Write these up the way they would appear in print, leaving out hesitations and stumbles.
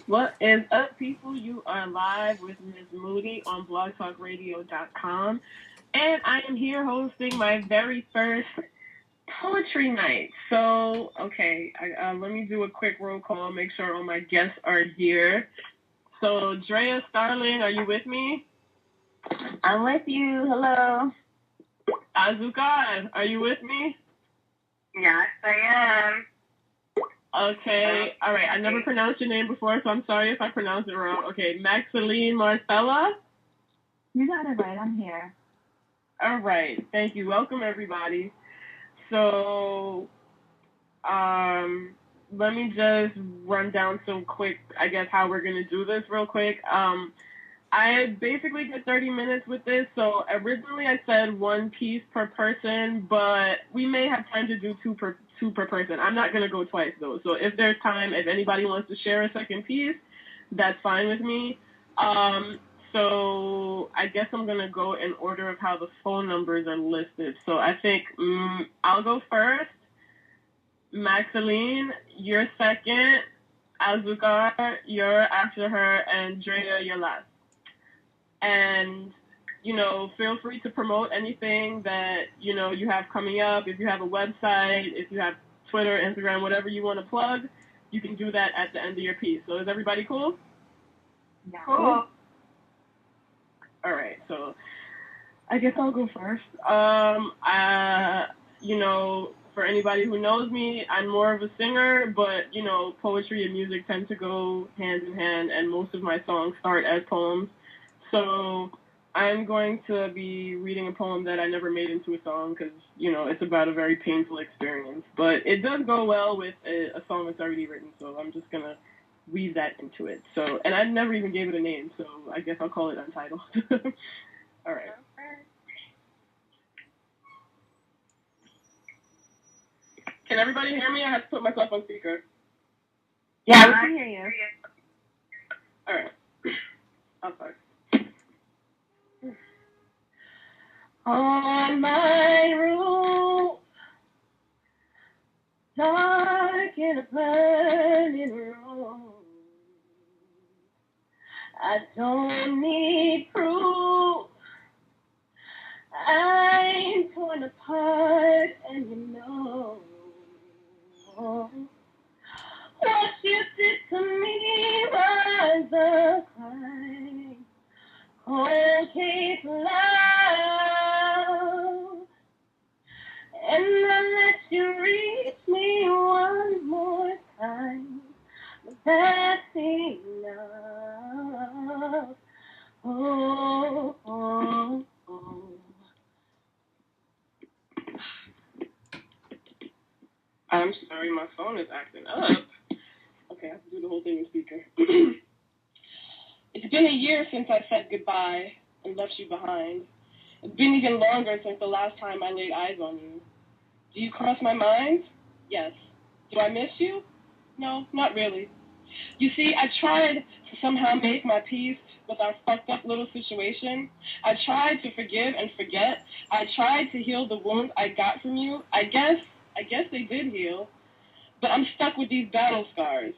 What is up, people? You are live with Mizz Moodie on blogtalkradio.com, and I am here hosting my very first poetry night. So, okay, let me do a quick roll call, make sure all my guests are here. So, Drea Starling, are you with me? I'm with you. Hello. Azuka, are you with me? Yes, I am. Okay, all right. I never pronounced your name before, so I'm sorry if I pronounced it wrong. Okay, Maxaline Marcella. You got it right. I'm here. All right, thank you. Welcome, everybody. So, let me just run down some quick, I guess, how we're going to do this real quick. I basically get 30 minutes with this. So originally I said one piece per person, but we may have time to do two per person. I'm not going to go twice, though. So if there's time, if anybody wants to share a second piece, that's fine with me. So I guess I'm going to go in order of how the phone numbers are listed. So I think I'll go first. Maxaline, you're second. Azuka, you're after her. And Drea, you're last. And, feel free to promote anything that, you have coming up. If you have a website, if you have Twitter, Instagram, whatever you want to plug, you can do that at the end of your piece. So is everybody cool? Yeah. Cool. All right, so I guess I'll go first. For anybody who knows me, I'm more of a singer, but, poetry and music tend to go hand in hand, and most of my songs start as poems. So I'm going to be reading a poem that I never made into a song because, it's about a very painful experience. But it does go well with a song that's already written, so I'm just going to weave that into it. So, and I never even gave it a name, so I guess I'll call it Untitled. All right. Can everybody hear me? I have to put myself on speaker. Yeah, we can hear you. All right. I'll start. On my roof, dark in a burning room, I don't need proof. I'm torn apart, and what you did to me was a crime. Cold case love, and I let you reach me one more time, but that's enough. Oh, oh, oh. I'm sorry, my phone is acting up. Okay, I have to do the whole thing in speaker. It's been a year since I said goodbye and left you behind. It's been even longer since the last time I laid eyes on you. Do you cross my mind? Yes. Do I miss you? No, not really. You see, I tried to somehow make my peace with our fucked up little situation. I tried to forgive and forget. I tried to heal the wounds I got from you. I guess they did heal. But I'm stuck with these battle scars.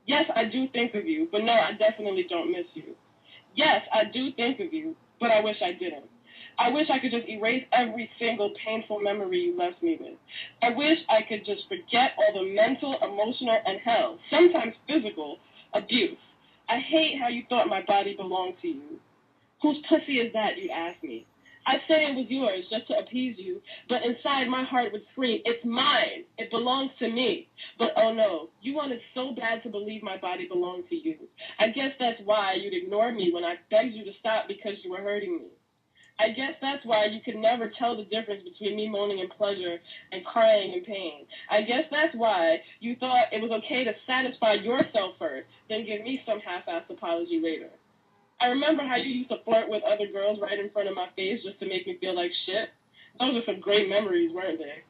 Yes, I do think of you, but no, I definitely don't miss you. Yes, I do think of you, but I wish I didn't. I wish I could just erase every single painful memory you left me with. I wish I could just forget all the mental, emotional, and hell, sometimes physical, abuse. I hate how you thought my body belonged to you. Whose pussy is that, you'd ask me. I'd say it was yours just to appease you, but inside my heart would scream, it's mine, it belongs to me. But oh no, you wanted so bad to believe my body belonged to you. I guess that's why you'd ignore me when I begged you to stop because you were hurting me. I guess that's why you could never tell the difference between me moaning in pleasure and crying in pain. I guess that's why you thought it was okay to satisfy yourself first, then give me some half-assed apology later. I remember how you used to flirt with other girls right in front of my face just to make me feel like shit. Those are some great memories, weren't they?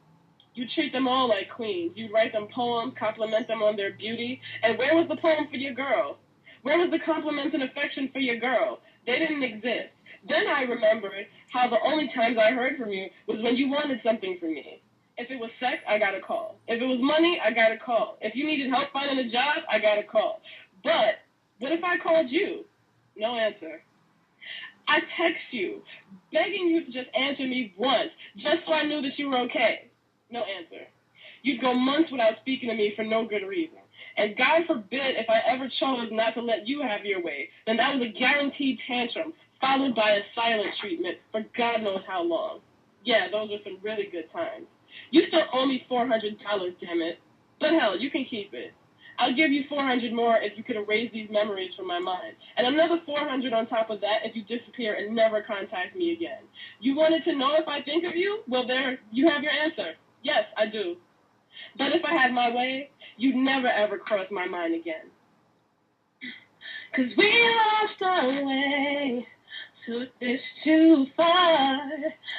You treat them all like queens. You write them poems, compliment them on their beauty. And where was the poem for your girl? Where was the compliments and affection for your girl? They didn't exist. Then I remembered how the only times I heard from you was when you wanted something from me. If it was sex, I got a call. If it was money, I got a call. If you needed help finding a job, I got a call. But What if I called you? No answer. I text you, begging you to just answer me once, just so I knew that you were okay. No answer. You'd go months without speaking to me for no good reason. And God forbid if I ever chose not to let you have your way, then that was a guaranteed tantrum, followed by a silent treatment for God knows how long. Yeah, those are some really good times. You still owe me $400, damn it. But hell, you can keep it. I'll give you $400 more if you could erase these memories from my mind. And another $400 on top of that if you disappear and never contact me again. You wanted to know if I think of you? Well, there, you have your answer. Yes, I do. But if I had my way, you'd never ever cross my mind again. 'Cause we lost our way, took this too far.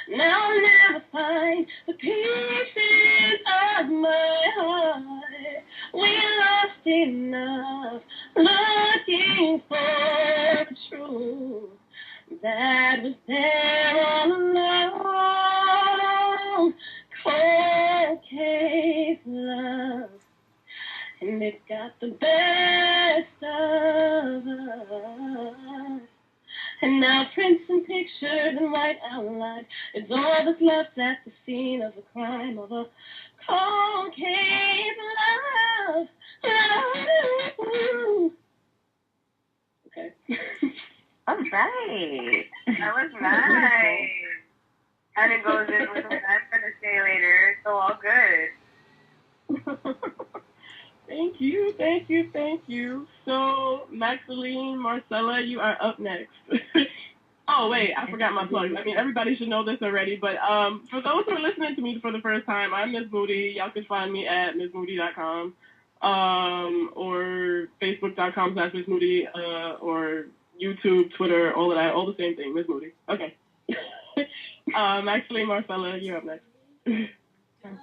Now I'll never find the pieces of my heart. We lost enough looking for the truth that was there all along. Cold case love, and it's got the best of us. And now prints and pictures and white outlines is all that's left at the scene of the crime of a cold case love. Okay. All right. That was nice. And it goes in with what I'm going to say later, so all good. Thank you. So, Maxaline, Marcella, you are up next. Oh, wait, I forgot my plug. I mean, everybody should know this already, but for those who are listening to me for the first time, I'm Mizz Moodie. Y'all can find me at MizzMoodie.com or Facebook.com/Mizz Moodie or YouTube, Twitter, all of that, all the same thing, Mizz Moodie. Okay. Maxaline, Marcella, you're up next. Thank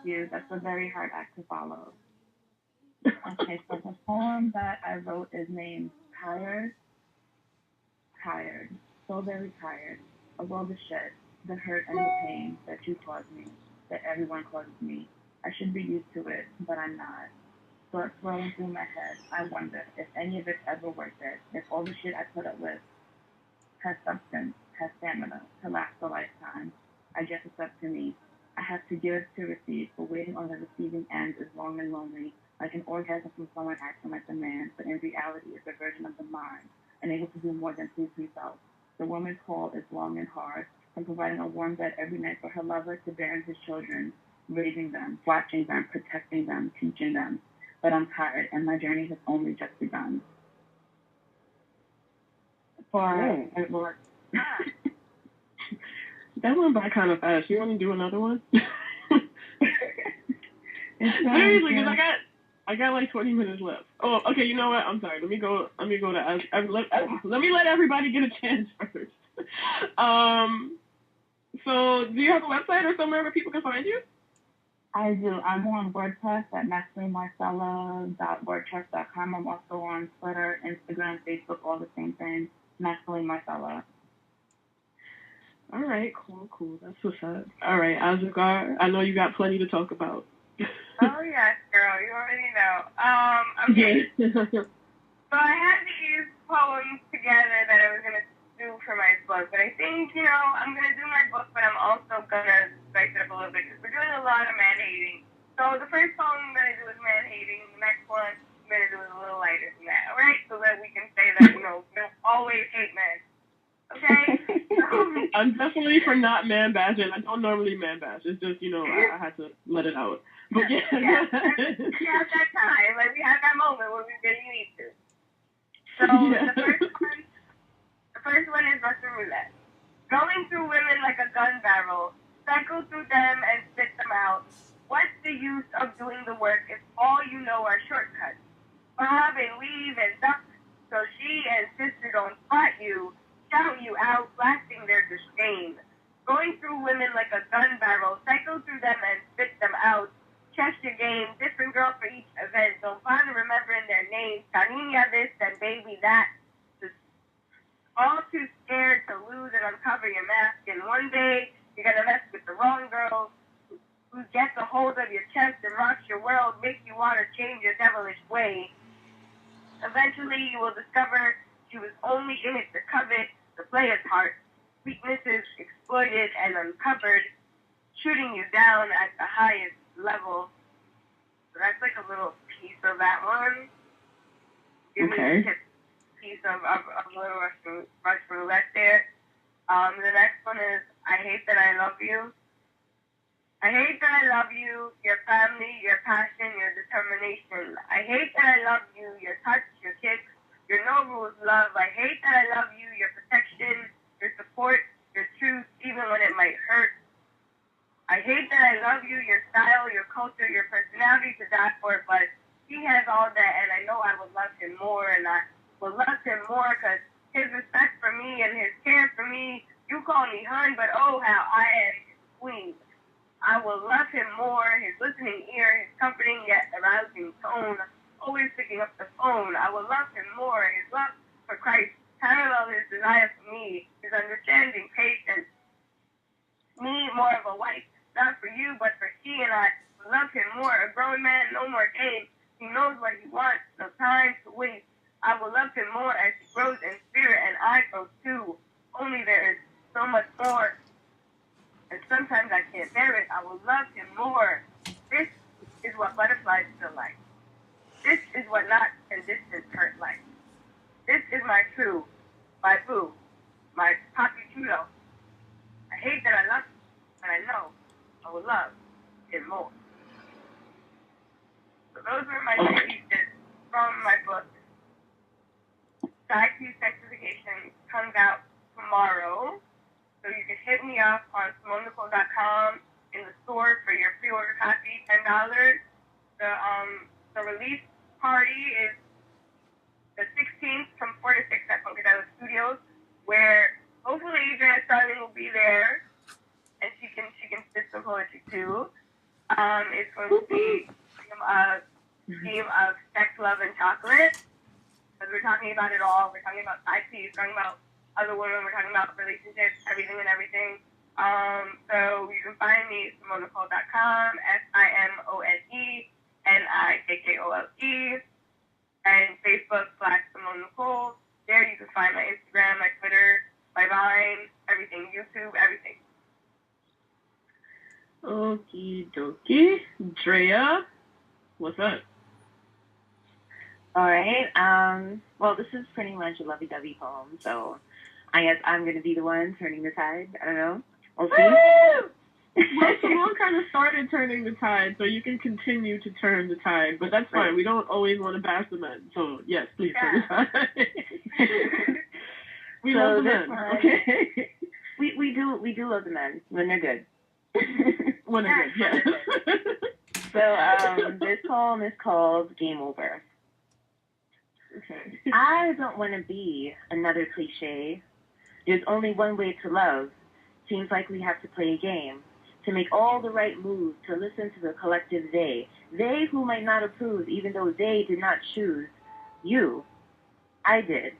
you. That's a very hard act to follow. Okay, so the poem that I wrote is named Tired. Tired. So very tired of all the shit, the hurt and the pain that you caused me, that everyone causes me. I should be used to it, but I'm not. Thoughts swirling through my head. I wonder if any of it's ever worth it, if all the shit I put up with has substance, has stamina to last a lifetime. I guess it's up to me. I have to give to receive, but waiting on the receiving end is long and lonely, like an orgasm from someone acting like a man, but in reality it's a version of the mind, unable to do more than please himself. The woman's call is long and hard, from providing a warm bed every night for her lover to bearing his children, raising them, watching them, protecting them, teaching them. But I'm tired, and my journey has only just begun. That went by kind of fast. You want to do another one? Seriously, because I got like 20 minutes left. Oh, okay. You know what? I'm sorry. Let me go to let me let everybody get a chance first. So do you have a website or somewhere where people can find you? I do. I'm on WordPress at MaxalineMarcella.wordpress.com. I'm also on Twitter, Instagram, Facebook, all the same thing. Maxaline Marcella. All right, cool. That's what's up. All right, Azugar, I know you got plenty to talk about. Oh, yes, girl. You already know. Okay. So I had these poems together that I was going to do for my book, but I think, I'm going to do my book, but I'm also going to spice it up a little bit because we're doing a lot of man-hating. So the first poem I'm going to do is man-hating. The next one I'm going to do is a little lighter than that, all right? So that we can say that, we don't always hate men. Okay? I'm definitely for not man bashing. I don't normally man bash. It's just, I had to let it out. But yeah. We had that time. Like, we had that moment where we really need to. So the first one is Russian roulette. Going through women like a gun barrel, cycle through them and spit them out. What's the use of doing the work if all you know are shortcuts? Bob and weave and duck so she and sister don't spot you, shout you out, blasting their disdain. Going through women like a gun barrel, cycle through them and spit them out. Check your game, different girl for each event. Don't bother remembering their names. Taninia this and baby that. Just all too scared to lose and uncover your mask. And one day, you're going to mess with the wrong girl who gets a hold of your chest and rocks your world, makes you want to change your devilish way. Eventually, you will discover she was only in it to covet the player's heart, weaknesses exploited and uncovered, shooting you down at the highest level. So that's like a little piece of that one. Give me a piece of a little Russian roulette there. The next one is I Hate That I Love You. I hate that I love you, your family, your passion, your determination. I hate that I love you, your touch, your kiss, your no rules love. I hate that I love you, your protection, your support, your truth, even when it might hurt. I hate that I love you, your style, your culture, your personality to die for, but he has all that, and I know I would love him more, and I will love him more because his respect for me and his care for me, you call me hun, but oh, how I am his queen. I will love him more, his listening ear, his comforting yet arousing tone, always picking up the phone. I will love him more, his love for Christ, parallel his desire for me, his understanding, patience. Me, more of a wife, not for you, but for she, and I will love him more, a grown man, no more game. He knows what he wants, no time to waste. I will love him more as he grows in spirit, and I grow too. Only there is so much more. And sometimes I can't bear it. I will love him more. This is what butterflies feel like. This is what knots and distance hurt like. This is my true, my boo, my poppy chulo. I hate that I love him, but I know I will love him more. So those were my pieces from my book. Side 2 Sexification comes out tomorrow. So you can hit me up on SimoneNicole.com in the store for your pre-order copy, $10. The release party is the 16th from 4 to 6 at Funkadelic Studios, where hopefully Adrienne Starling will be there, and she can spit some poetry too. It's going to be a theme of sex, love, and chocolate, because we're talking about it all. We're talking about side P's, we're talking about other women, we're talking about relationships, everything and everything. So you can find me at SimoneNicole.com, SimoneNikkole, and Facebook/Simone Nicole. There you can find my Instagram, my Twitter, my Vine, everything, YouTube, everything. Okie dokie. Drea, what's up? All right. Well, this is pretty much a lovey-dovey poem, so I guess I'm going to be the one turning the tide. I don't know. We'll see. Well, Simone kind of started turning the tide, so you can continue to turn the tide, but that's fine. We don't always want to bash the men, so yes, please turn the tide. We love the men. Okay. We do love the men when they're good. When they're good, yes. So this poem is called Game Over. Okay. I don't want to be another cliche. There's only one way to love. Seems like we have to play a game. To make all the right moves, to listen to the collective they. They who might not approve, even though they did not choose you. I did.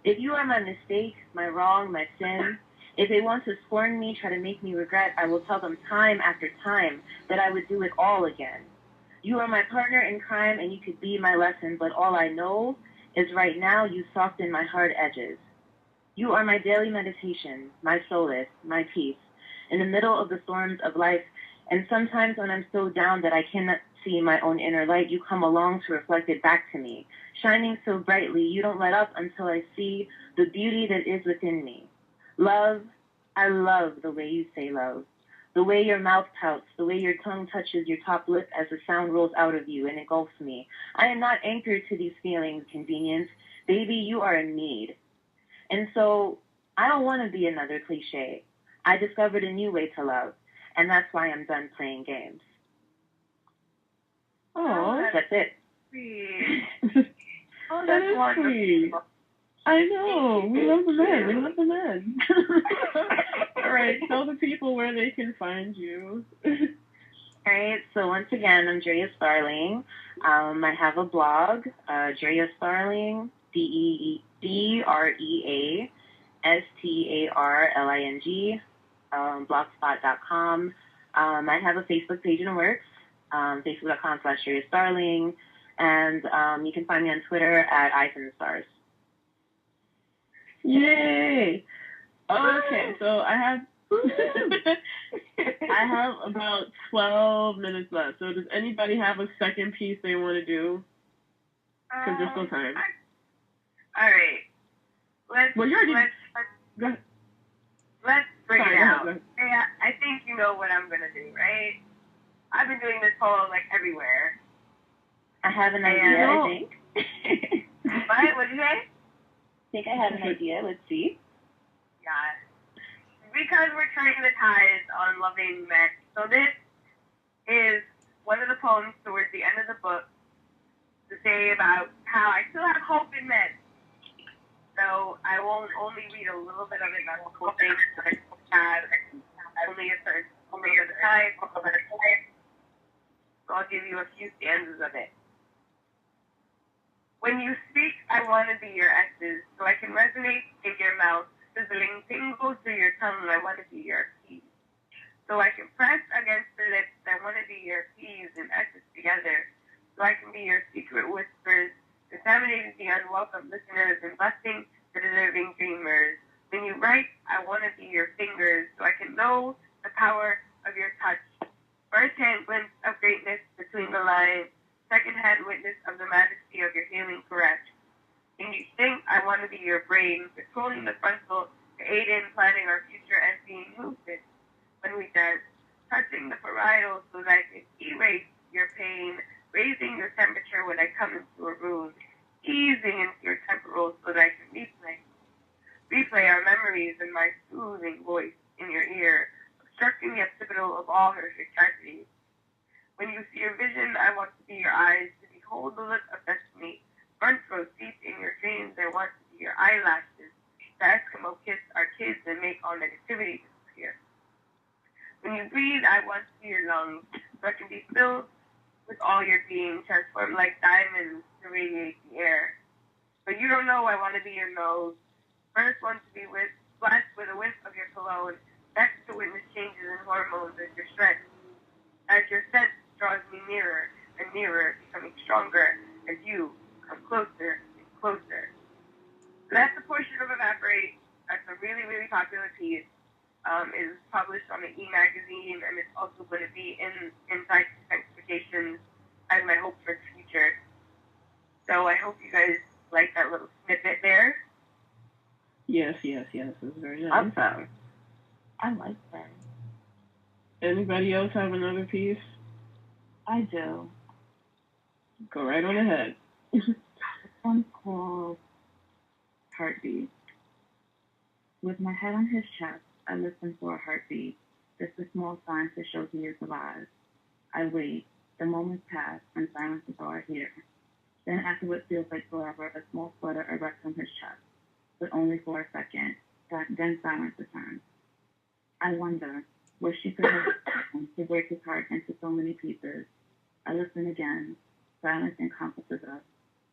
If you are my mistake, my wrong, my sin, if they want to scorn me, try to make me regret, I will tell them time after time that I would do it all again. You are my partner in crime and you could be my lesson, but all I know is right now you soften my hard edges. You are my daily meditation, my solace, my peace, in the middle of the storms of life, and sometimes when I'm so down that I cannot see my own inner light, you come along to reflect it back to me. Shining so brightly, you don't let up until I see the beauty that is within me. Love, I love the way you say love. The way your mouth pouts, the way your tongue touches your top lip as the sound rolls out of you and engulfs me. I am not anchored to these feelings, convenience. Baby, you are in need. And so, I don't want to be another cliche. I discovered a new way to love, and that's why I'm done playing games. Oh, that's it. Sweet. Oh, that is sweet. I know. We love the men. We love the men. All right. Tell the people where they can find you. All right. So once again, I'm Drea Starling. I have a blog, Drea Starling, DreaStarling, blogspot.com. I have a Facebook page in the works, facebook.com/Drea Starling. And you can find me on Twitter at Ice and the Stars. Yay! Okay, so I have about 12 minutes left. So does anybody have a second piece they want to do? Because there's still time. All right. Let's bring it out. Yeah, I think you know what I'm gonna do, right? I've been doing this poll like everywhere. I have an idea, I think. What did you say? I think I have an idea. Let's see. Yeah. Because we're turning the tides on loving men. So this is one of the poems towards the end of the book to say about how I still have hope in men. So I won't only read a little bit of it, not the whole thing. I have only a certain amount of the time. So I'll give you a few stanzas of it. When you speak, I want to be your S's, so I can resonate in your mouth. Sizzling tingle through your tongue, I want to be your P's. So I can press against the lips, I want to be your P's and S's together. So I can be your secret whispers, contaminating the unwelcome listeners and busting the deserving dreamers. When you write, I want to be your fingers, so I can know the power of your touch. First-hand glimpse of greatness between the lines, second-hand witness of the majesty of your healing caress. When you think, I want to be your brain, controlling the frontal to aid in planning our future and being movement. When we dance, touching the parietal so that I can erase your pain, raising your temperature when I come into a room, easing into your temporal so that I can replay our memories in my soothing voice in your ear, obstructing the occipital of all horrific tragedies. When you see your vision, I want to be your eyes, to behold the look of destiny. Front row seats in your dreams, I want to be your eyelashes. The Eskimo kiss our kids and make all negativity disappear. When you breathe, I want to be your lungs, so I can be filled with all your being, transformed like diamonds to radiate the air. But you don't know I want to be your nose. First one to be blessed with a whiff of your cologne, next to witness changes in hormones as your strength. As your scent draws me nearer and nearer, becoming stronger as you come closer and closer. So that's a portion of Evaporate. That's a really, really popular piece. It was published on the E! Magazine, and it's also going to be in Sanctifications as my hope for the future. So I hope you guys like that little snippet there. Yes. It was very nice. Awesome. I like that. Anybody else have another piece? I do. Go right on ahead. This one's called Heartbeat. With my head on his chest, I listen for a heartbeat, just a small sign to show he is alive. I wait. The moments pass, and silence is all I hear. Then, after what feels like forever, a small flutter erects on his chest, but only for a second. Then silence returns. I wonder, was she prepared to break his heart into so many pieces? I listen again. Silence encompasses us.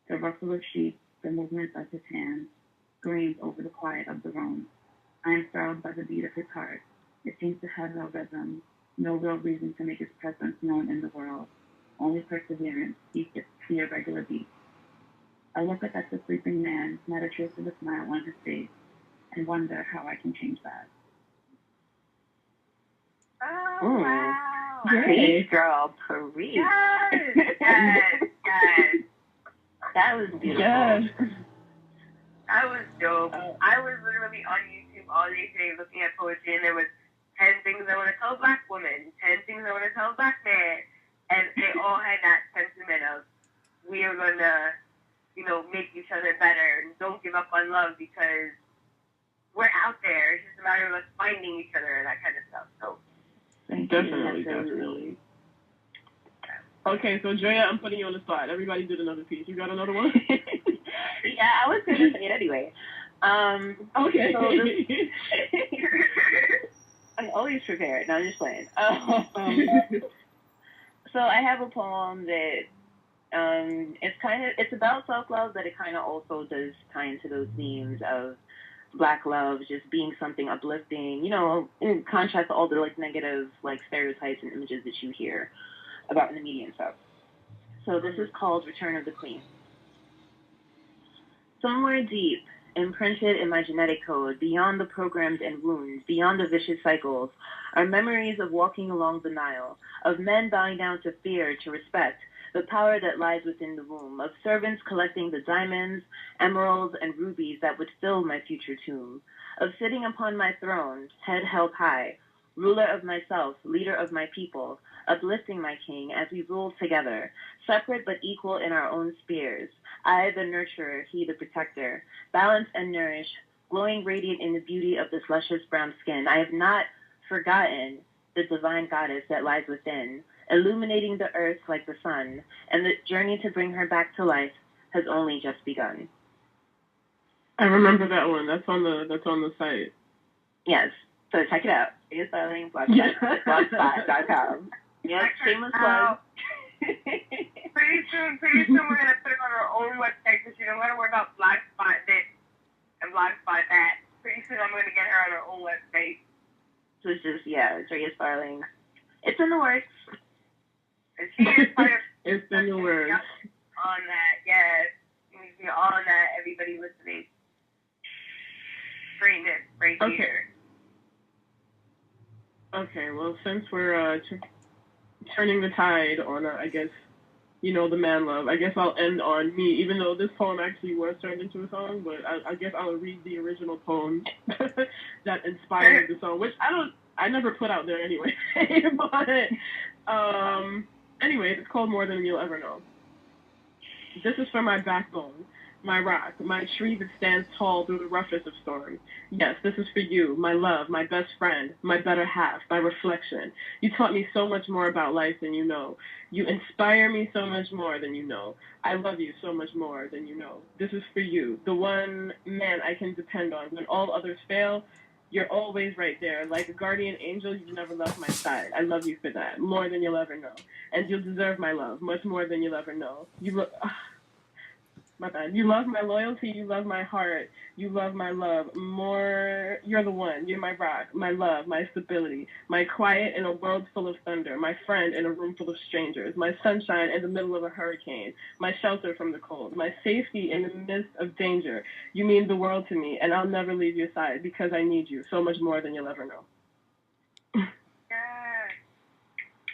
The rustle of sheets, the movements of his hands, screams over the quiet of the room. I am startled by the beat of his heart. It seems to have no rhythm, no real reason to make its presence known in the world. Only perseverance keeps it to a regular beat. I look up at the sleeping man, not a trace of a smile on his face, and wonder how I can change that. Oh, wow. Preach, girl, preach. Yes. That was beautiful. Yes. That was dope. I was literally on YouTube all day today looking at poetry, and there was 10 things I want to tell black women, 10 things I want to tell black men, and they all had that sentiment of, we are going to, make each other better, and don't give up on love because we're out there. It's just a matter of us finding each other and that kind of stuff. So, Definitely. Okay, so Drea, I'm putting you on the spot. Everybody did another piece. You got another one? Yeah, I was going to say it anyway. Okay. I'm always prepared. No, I'm just playing. So I have a poem that it's about self-love, but it kind of also does tie into those themes of black love just being something uplifting, in contrast to all the negative stereotypes and images that you hear about in the media and stuff. So this is called Return of the Queen. Somewhere deep, imprinted in my genetic code, beyond the programs and wounds, beyond the vicious cycles, are memories of walking along the Nile, of men bowing down to fear, to respect, the power that lies within the womb, of servants collecting the diamonds, emeralds, and rubies that would fill my future tomb, of sitting upon my throne, head held high, ruler of myself, leader of my people, uplifting my king as we rule together, separate but equal in our own spheres, I the nurturer, he the protector, balanced and nourished, glowing radiant in the beauty of this luscious brown skin. I have not forgotten the divine goddess that lies within, illuminating the earth like the sun, and the journey to bring her back to life has only just begun. I remember that one. That's on the site. Yes. So check it out. Blogspot.com. Yes, shameless plug. Pretty soon we're gonna put it on our own website because you don't gotta worry about Blogspot this and Blogspot that. Pretty soon I'm gonna get her on our own website. So it's just Drea Sparling. It's in the works. And she is part of It's in the works. On that, yes. You're on that, everybody listening. Greatness right here. Okay, well, since we're turning the tide on, I guess, the man love, I guess I'll end on me, even though this poem actually was turned into a song, but I guess I'll read the original poem that inspired the song, which I never put out there anyway. But, anyway, it's called More Than You'll Ever Know. This is for my backbone, my rock, my tree that stands tall through the roughest of storms. Yes, this is for you, my love, my best friend, my better half, my reflection. You taught me so much more about life than you know. You inspire me so much more than you know. I love you so much more than you know. This is for you, the one man I can depend on. When all others fail, you're always right there. Like a guardian angel, you've never left my side. I love you for that, more than you'll ever know. And you'll deserve my love, much more than you'll ever know. My bad. You love my loyalty. You love my heart. You love my love. More, you're the one. You're my rock, my love, my stability, my quiet in a world full of thunder, my friend in a room full of strangers, my sunshine in the middle of a hurricane, my shelter from the cold, my safety in the midst of danger. You mean the world to me, and I'll never leave your side because I need you so much more than you'll ever know.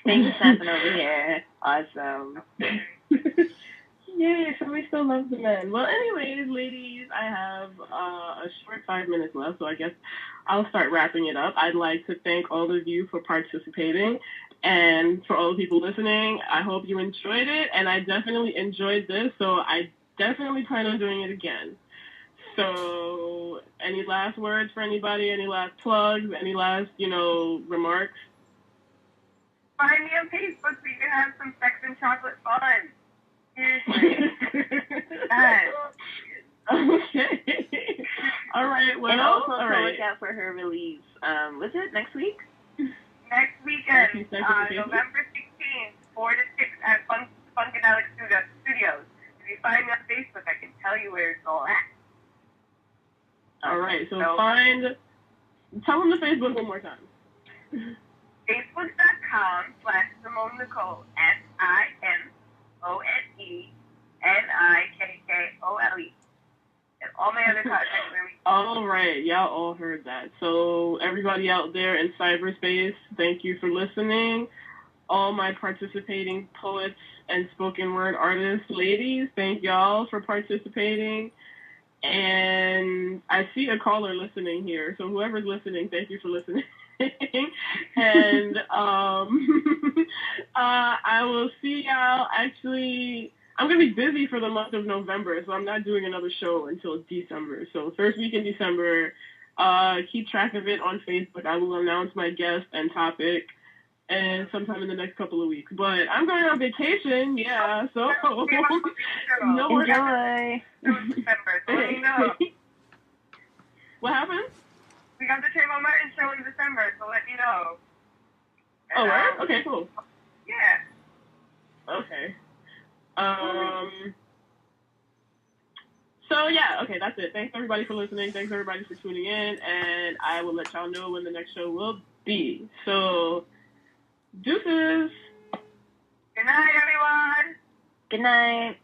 Thanks for snapping over here. Awesome. Yay, somebody still loves the men. Well, anyways, ladies, I have a short 5 minutes left, so I guess I'll start wrapping it up. I'd like to thank all of you for participating, and for all the people listening, I hope you enjoyed it, and I definitely enjoyed this, so I definitely plan on doing it again. So, any last words for anybody? Any last plugs? Any last, remarks? Find me on Facebook so you can have some sex and chocolate fun. Okay. All right. Well, and also look out for her release. Was it next week? Next weekend, November 16th, 4 to 6 at Funkadelic Studios. If you find me on Facebook, I can tell you where it's all at. All right. So tell them the Facebook one more time. Facebook.com/Simone Nicole, SIMONENIKKOLE. And all my other contacts are. All right. Y'all all heard that. So everybody out there in cyberspace, thank you for listening. All my participating poets and spoken word artists, ladies, thank y'all for participating. And I see a caller listening here. So whoever's listening, thank you for listening. And I will see y'all. Actually, I'm going to be busy for the month of November, so I'm not doing another show until December. So first week in December, keep track of it on Facebook. I will announce my guest and topic and sometime in the next couple of weeks. But I'm going on vacation, yeah, so no worries. Enjoy. December, so let me know. What happened? We got the Trayvon Martin show in December, so let me know. And, right? Okay, cool. Yeah. Okay. So yeah, okay, that's it. Thanks everybody for listening. Thanks everybody for tuning in, and I will let y'all know when the next show will be. So, deuces. Good night, everyone. Good night.